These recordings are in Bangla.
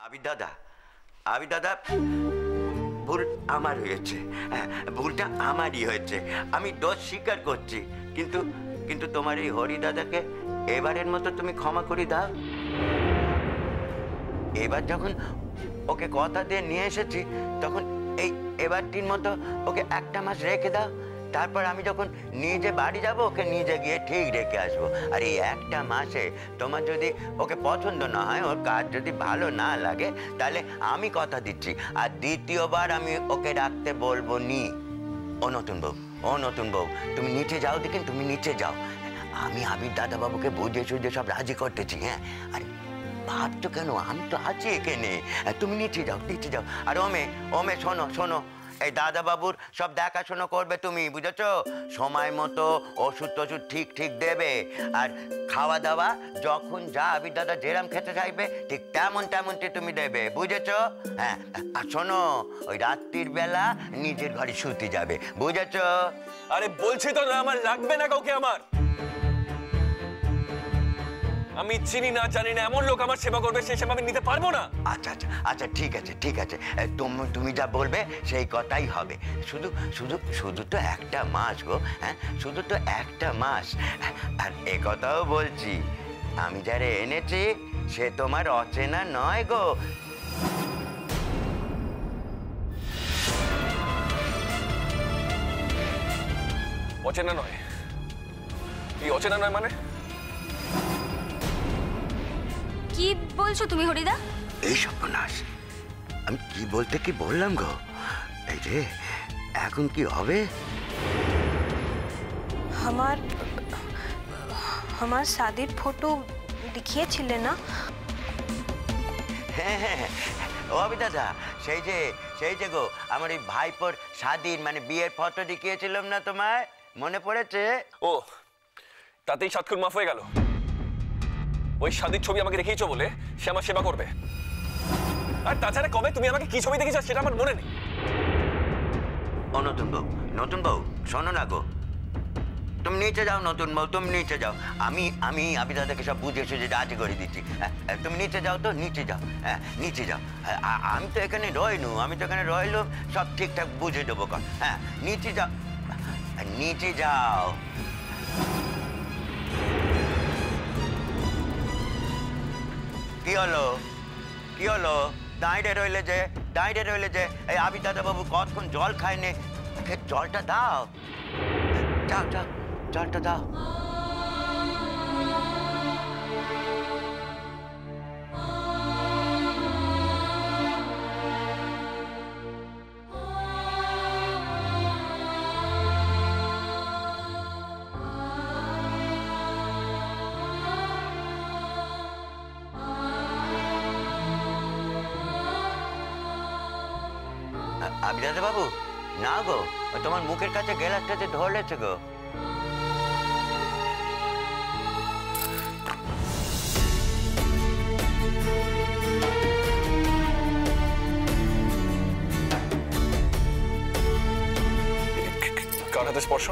আবি দাদা ভুল আমার হয়েছে, ভুলটা আমারই হয়েছে, আমি দোষ স্বীকার করছি। কিন্তু কিন্তু তোমার এই হরি দাদাকে এবারের মতো তুমি ক্ষমা করে দাও। এবার যখন ওকে কথা দিয়ে নিয়ে এসেছি তখন এই এবারটির মতো ওকে একটা মাস রেখে দাও। তারপর আমি যখন নিজে বাড়ি যাব ওকে নিজে গিয়ে ঠিক রেখে আসবো। আর এই একটা মাসে তোমার যদি ওকে পছন্দ না হয়, ওর কাজ যদি ভালো না লাগে, তাহলে আমি কথা দিচ্ছি আর দ্বিতীয়বার আমি ওকে রাখতে বলবো নি। ও নতুন বউ তুমি নিচে যাও, দেখেন তুমি নিচে যাও। আমি আবির দাদাবাবুকে বুঝে সুঝে সব রাজি করতেছি। হ্যাঁ, আর ভাবছো কেন? আমি তো আছি এখানে, তুমি নিচে যাও। আর ওমে শোনো, এই দাদাবাবুর সব দেখাশোনা করবে তুমি, বুঝেছো? সময় মতো ওষুধ টষুধ ঠিক দেবে। আর খাওয়া দাওয়া যখন যা আবির দাদা যেরাম খেতে চাইবে ঠিক তেমনটি তুমি দেবে, বুঝেছো? হ্যাঁ, আর শোনো, ওই রাত্রির বেলা নিজের ঘরে শুতে যাবে, বুঝেছো? আরে বলছি তো না, আমার লাগবে না কাউকে। আমি চিনি না জানি না এমন লোক আমার সেবা করবে, সেই সেবা আমি নিতে পারবো না। আচ্ছা ঠিক আছে, তুমি যা বলবে সেই কথাই হবে। শুধু তো একটা মাস গো। হ্যাঁ, শুধু তো একটা মাস। আর এ কথাও বলছি, আমি যারে এনেছি সে তোমার অচেনা নয় গো। অচেনা নয়? এই অচেনা নয় মানে? কি বলছো তুমি হরিদা? এই সর্বনাশ, আমি কি বলতে কি বললাম গো। এই যে এখন কি হবে? আমার শাদির ফটো দেখিয়েছিলে না? হ্যাঁ, ও আবি দাদা, সেই যে গো, আমার এই ভাইপোর শাদির মানে বিয়ের ফটো দেখিয়েছিলাম না তোমায়, মনে পড়েছে? ও, তাতেই সাতক্ষণ মাফ হয়ে গেল? ওই শাদির ছবি আমাকে দেখিয়েছো বলে সে আমার সেবা করবে? আর তাছাড়া কবে তুমি আমাকে কি ছবি দেখেছো সেটা আমার মনে নেই। ও নতুন বউ শোনো না গো, তুমি নিচে যাও। নতুন বউ তুমি নিচে যাও, আমি আবি দাদাকে সব বুঝে সুঝে রাজি করে দিচ্ছি। তুমি নিচে যাও তো, নিচে যাও। হ্যাঁ, নিচে যাও। আমি তো এখানে রইলুম, সব ঠিকঠাক বুঝে দেবো। হ্যাঁ, নিচে যাও। কি হলো? দাঁড়িয়ে রইলে যে? এই আবি দাদাবাবু কতক্ষণ জল খায়নি, জলটা দাও। যাও, জলটা দাও। আবি দাদাবাবু, না গো, তোমার মুখের কাছে গ্লাসটাতে ধরলেছে গো। কার হাতে স্পর্শ?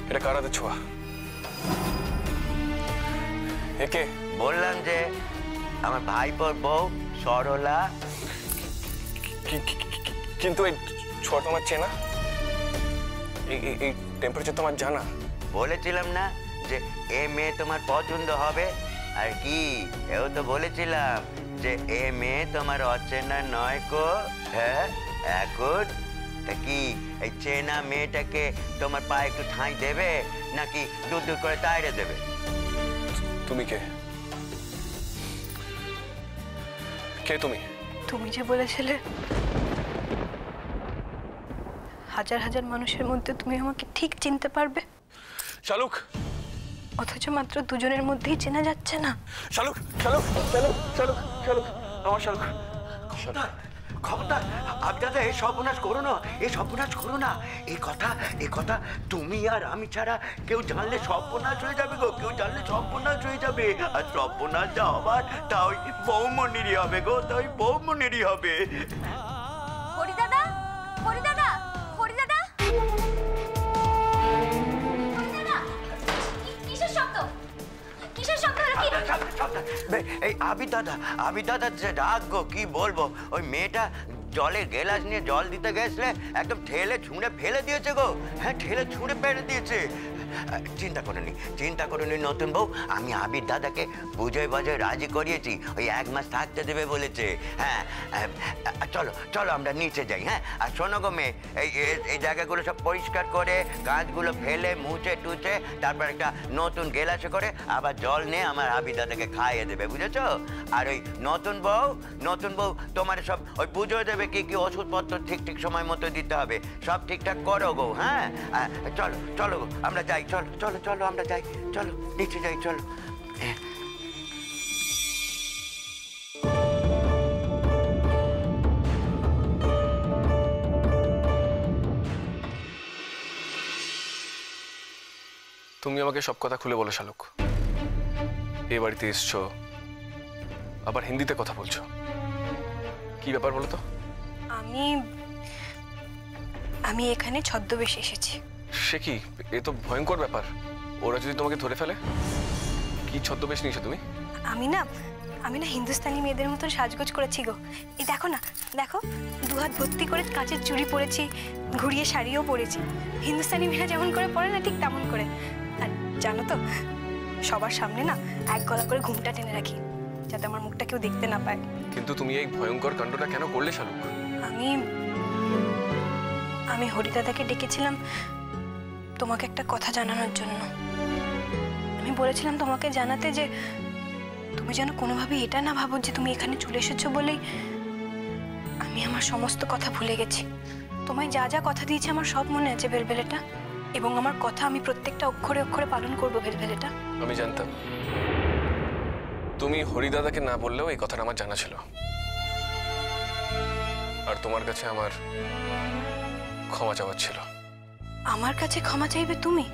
এটা কার হাতে ছোঁয়া? একে বললাম যে আমার ভাইপোর বউ সরলা। কিন্তু এই ছোঁয়া তোমার চেনা? এই টেম্পারেচার তোমার জানা? বলেছিলাম না যে এ মেয়ে তোমার পছন্দ হবে? আর কি, এও তো বলেছিলাম যে এ মেয়ে তোমার অচেনা নয় কো। হ্যাঁ, এখন কি এই চেনা মেয়েটাকে তোমার পায়ে একটু ঠাঁই দেবে নাকি দূর করে তাইরে দেবে? তুমি কে তুমি? তুমি যে বলেছিলে হাজার মানুষের মধ্যে তুমি আমাকে ঠিক চিনতে পারবে, শালুক, অথচ মাত্র দুজনের মধ্যেই চেনা যাচ্ছে না। শালুক, আমার শালুক। খবরদার আবি দাদা, এই সর্বনাশ করো না। এই কথা তুমি আর আমি ছাড়া কেউ জানলে সর্বনাশ হয়ে যাবে গো। আর সর্বনাশ যা হবার তা ওই বৌমনিরই হবে গো, হরি দাদা এই আবি দাদা যে রাগ গো, কি বলবো। ওই মেয়েটা জলের গেলাস নিয়ে জল দিতে গেছলে একদম ঠেলে ছুঁড়ে ফেলে দিয়েছে গো। হ্যাঁ, ঠেলে ছুঁড়ে ফেলে দিয়েছে। চিন্তা করুনি নতুন বউ, আমি আবির দাদাকে বুঝে বাজে রাজি করিয়েছি, ওই 1 মাস থাকতে দেবে বলেছে। হ্যাঁ, চলো চলো আমরা নিচে যাই। হ্যাঁ, আর শোনো গো মেয়ে, এই জায়গাগুলো সব পরিষ্কার করে গাছগুলো ফেলে মুছে টুছে তারপর একটা নতুন গেলাসে করে আবার জল নিয়ে আমার আবির দাদাকে খাইয়ে দেবে, বুঝেছো? আর ওই নতুন বউ তোমার সব ওই বুঝিয়ে দেবে কি কি ওষুধপত্র ঠিক সময় মতো দিতে হবে, সব ঠিকঠাক করো গো। হ্যাঁ, চলো চলো গো, আমরা যাই। চলো চলো চলো আমরা যাই, চলো নিচে যাই, চলো। তুমি আমাকে সব কথা খুলে বলো শালুক। এই বাড়িতে এসছো, আবার হিন্দিতে কথা বলছো, কি ব্যাপার বলো তো? আমি এখানে ছদ্মবেশে এসেছি। সে কি, এ তো ভয়ঙ্কর ব্যাপার। ওরা যদি তোমাকে ধরে ফেলে? কি ছদ্মবেশ নিয়েছো তুমি? আমি না হিন্দুস্তানি মেয়েদের মতন সাজগোজ করেছি গো। এই দেখো না, দেখো 2 হাত ভর্তি করে কাচের চুড়ি পরেছি, ঘুরিয়ে শাড়িও পরেছি। হিন্দুস্তানি মেয়েরা যেমন করে পরে না, ঠিক তেমন করে। আর জানো তো, সবার সামনে না 1 গলা করে ঘুমটা টেনে রাখি, যাতে আমার মুখটা কেউ দেখতে না পায়। কিন্তু তুমি এই ভয়ঙ্কর কাণ্ডটা কেন করলে শালুক? আমি হরিদাদাকে ডেকেছিলাম তোমাকে একটা কথা জানানোর জন্য। আমি বলেছিলাম তোমাকে জানাতে যে তুমি যেন কোনোভাবে এটা না ভাবো যে তুমি এখানে চলে এসেছো বলেই আমি আমার সমস্ত কথা ভুলে গেছি। তোমায় যা যা কথা দিয়েছে আমার সব মনে আছে ভেলভেলেটা, এবং আমার কথা আমি প্রত্যেকটা অক্ষরে অক্ষরে পালন করবো ভেলভেলেটা। আমি জানতাম তুমি হরিদাদাকে না বললেও এই কথাটা আমার জানা ছিল। আর তোমার কাছে আমার ক্ষমা চাওয়ার ছিল। আমার কাছে ক্ষমা চাইবে তুমি?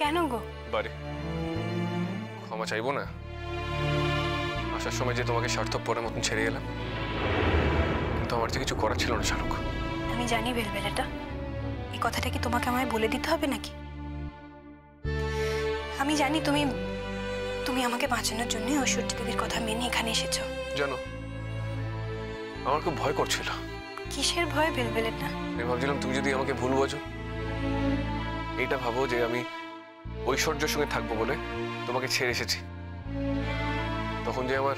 কেন গো? বারে ক্ষমা চাইবো না? আসার সময় যে তোমাকে স্বার্থপরের মতন ছেড়ে এলাম, কিন্তু আমার যে কিছু করার ছিল না শালুক। আমি জানি ভেলভেলেটা, এই কথাটা কি তোমাকে আমায় বলে দিতে হবে নাকি? আমি জানি তুমি আমাকে বাঁচানোর জন্য ঐশ্বর্য দেবীর কথা মেনে এখানে এসেছো। জানো, আমার খুব ভয় করছিল। কিসের ভয় ভেলভেলেটা? আমি ভাবছিলাম তুমি যদি আমাকে ভুল বোঝো, এইটা ভাবো যে আমি ঐশ্বর্যের সঙ্গে থাকবো বলে তোমাকে ছেড়ে এসেছি, তখন যে আমার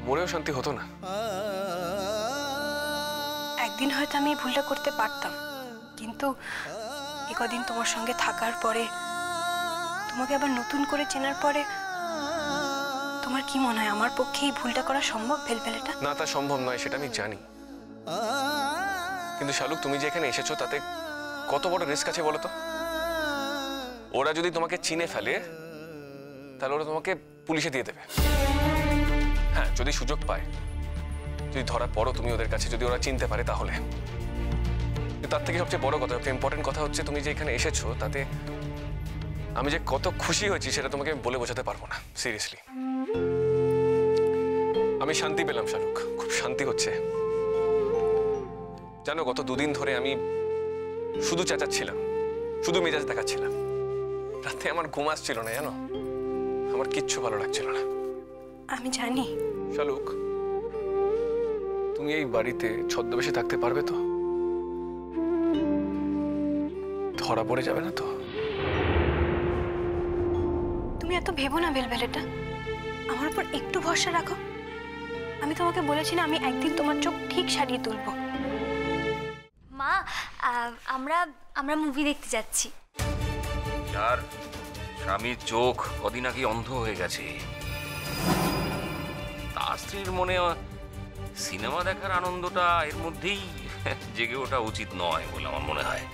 মনেও শান্তি হতো না। একদিন হয়তো আমি এই ভুলটা করতে পারতাম, কিন্তু কদিন তোমার সঙ্গে থাকার পরে, তোমাকে আবার নতুন করে চেনার পরে, তোমার কি মনে হয় আমার পক্ষে এই ভুলটা করা সম্ভব ভেলভেলেটা? না, তা সম্ভব নয়, সেটা আমি জানি। কিন্তু শালুক, তুমি যে এখানে এসেছো তাতে কত বড় রিস্ক আছে বলো তো? ওরা যদি তোমাকে চিনে ফেলে তাহলে ওরা তোমাকে পুলিশে দিয়ে দেবে। হ্যাঁ, যদি সুযোগ পায়, যদি ধরা পড়ো তুমি ওদের কাছে, যদি ওরা চিনতে পারে তাহলে। তার থেকে সবচেয়ে বড় কথা, সবচেয়ে ইম্পর্টেন্ট কথা হচ্ছে তুমি যে এখানে এসেছো তাতে আমি যে কত খুশি হয়েছি সেটা তোমাকে বলে বোঝাতে পারবো না। সিরিয়াসলি আমি শান্তি পেলাম শালুক, খুব শান্তি হচ্ছে। জানো, গত 2 দিন ধরে আমি শুধু চেঁচাচ্ছিলাম, শুধু মেজাজ দেখাচ্ছিলাম। রাতে আমার ঘুম আসছিল না, জানো, আমার কিচ্ছু ভালো লাগছিল না। আমি জানি। শালুক, তুমি এই বাড়িতে ছদ্মবেশে থাকতে পারবে তো? ধরা পড়ে যাবে না তো? তুমি এত ভেবো না ভেলভেলেটা, আমার উপর একটু ভরসা রাখো। আমি তোমাকে বলেছি না, আমি একদিন তোমার চোখ ঠিক সারিয়ে তুলবো। মা, আমরা মুভি দেখতে যাচ্ছি। আর স্বামীর চোখ কদিন আগে অন্ধ হয়ে গেছে, তার স্ত্রীর মনে সিনেমা দেখার আনন্দটা এর মধ্যেই জেগে ওঠা উচিত নয় বলে আমার মনে হয়।